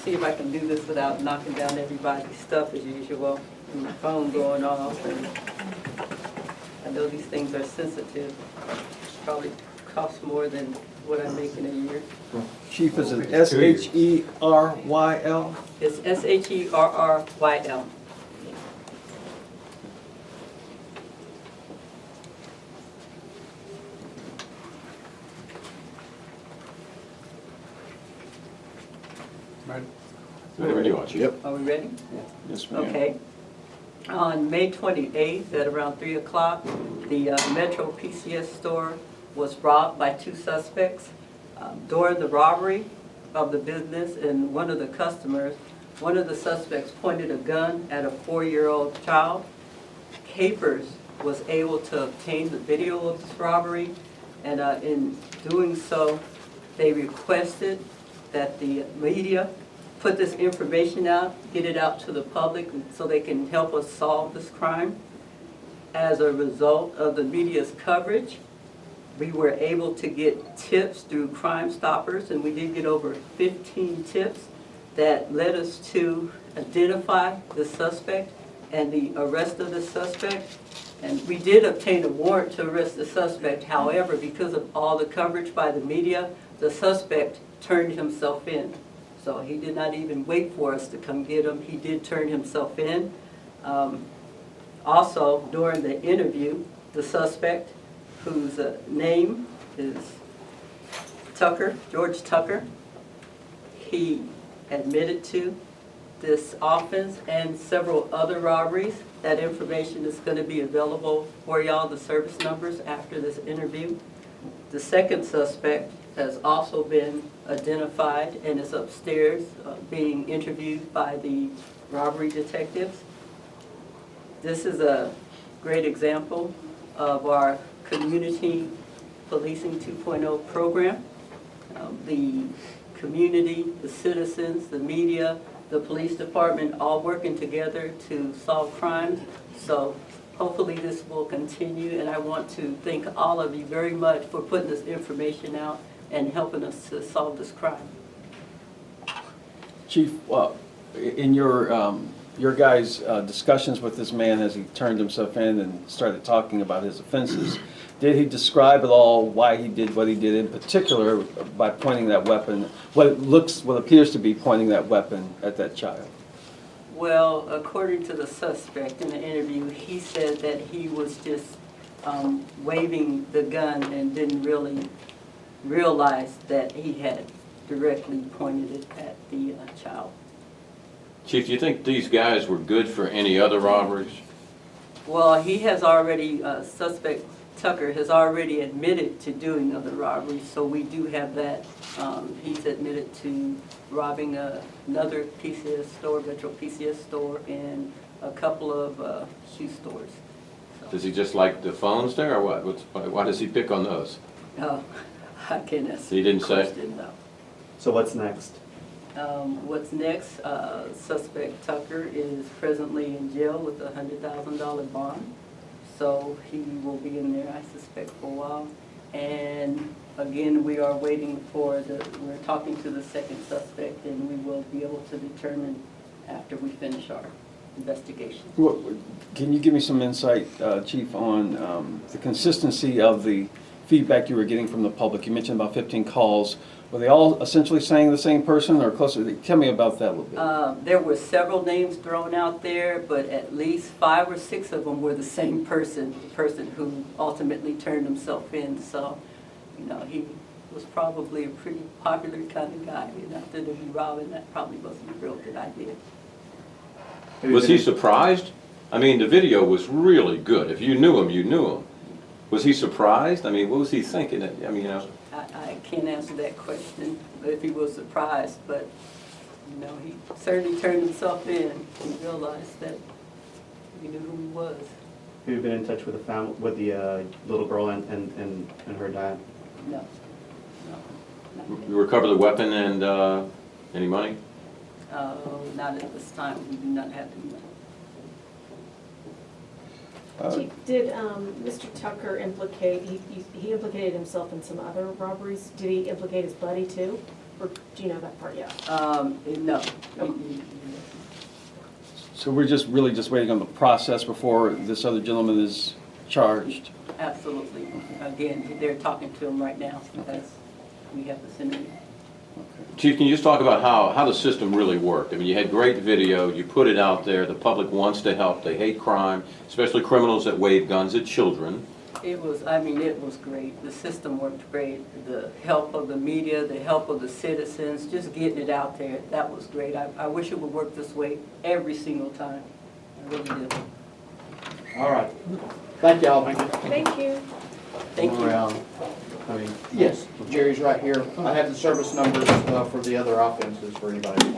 see if I can do this without knocking down everybody's stuff as usual. And my phone going off, and I know these things are sensitive. Probably cost more than what I make in a year. Chief, is it S-H-E-R-Y-L? It's SHERRYL. Whatever you want, Chief. Yep. Are we ready? Yes, ma'am. Okay. On May 28th at around 3 o'clock, the Metro PCS Store was robbed by two suspects. During the robbery of the business and one of the suspects pointed a gun at a 4-year-old child. Capers was able to obtain the video of this robbery, and in doing so, they requested that the media put this information out, get it out to the public so they can help us solve this crime. As a result of the media's coverage, we were able to get tips through Crime Stoppers, and we did get over 15 tips that led us to identify the suspect and the arrest of the suspect. And we did obtain a warrant to arrest the suspect. However, because of all the coverage by the media, the suspect turned himself in. So he did not even wait for us to come get him. He did turn himself in. Also, during the interview, the suspect, whose name is George Tucker, he admitted to this offense and several other robberies. That information is going to be available for y'all, the service numbers, after this interview. The second suspect has also been identified and is upstairs being interviewed by the robbery detectives. This is a great example of our Community Policing 2.0 program. The community, the citizens, the media, the police department all working together to solve crimes. So hopefully this will continue, and I want to thank all of you very much for putting this information out and helping us to solve this crime. Chief, in your guys' discussions with this man as he turned himself in and started talking about his offenses, did he describe at all why he did what he did, in particular by pointing that weapon, what appears to be pointing that weapon at that child? Well, according to the suspect in the interview, he said that he was just waving the gun and didn't really realize that he had directly pointed it at the child. Chief, do you think these guys were good for any other robberies? Well, he has already, suspect Tucker has already admitted to doing other robberies, so we do have that. He's admitted to robbing another PCS store, Metro PCS store, and a couple of shoe stores. So. Does he just like the phones there, or what? Why does he pick on those? Oh, I can't answer. He didn't say? No. So what's next? What's next? Suspect Tucker is presently in jail with a $100,000 bond. So he will be in there, I suspect, for a while. And again, we are waiting for we're talking to the second suspect, and we will be able to determine after we finish our investigation. Can you give me some insight, Chief, on the consistency of the feedback you were getting from the public? You mentioned about 15 calls. Were they all essentially saying the same person or closer? Tell me about that a little bit. There were several names thrown out there, but at least 5 or 6 of them were the same person, the person who ultimately turned himself in. So, you know, he was probably a pretty popular kind of guy. And after the robbing, that probably wasn't a real good idea. Was he surprised? I mean, the video was really good. If you knew him, you knew him. Was he surprised? I mean, what was he thinking? I mean, you know. I can't answer that question, if he was surprised, but, you know, he certainly turned himself in. He realized that we knew who he was. Have you been in touch with the little girl and her dad? No. Not yet. You recovered the weapon and any money? Not at this time. We do not have any money. Chief, did Mr. Tucker implicate, he implicated himself in some other robberies? Did he implicate his buddy too? Or do you know that part yet? No. So we're just really just waiting on the process before this other gentleman is charged? Absolutely. Again, they're talking to him right now as we have the scenario. Chief, can you just talk about how the system really worked? I mean, you had great video, you put it out there, the public wants to help, they hate crime, especially criminals that wave guns at children. It was great. The system worked great. The help of the media, the help of the citizens, just getting it out there, that was great. I wish it would work this way every single time. I really do. All right. Thank y'all. Thank you. Thank you. Yes, Jerry's right here. I have the service numbers for the other offenses for anybody.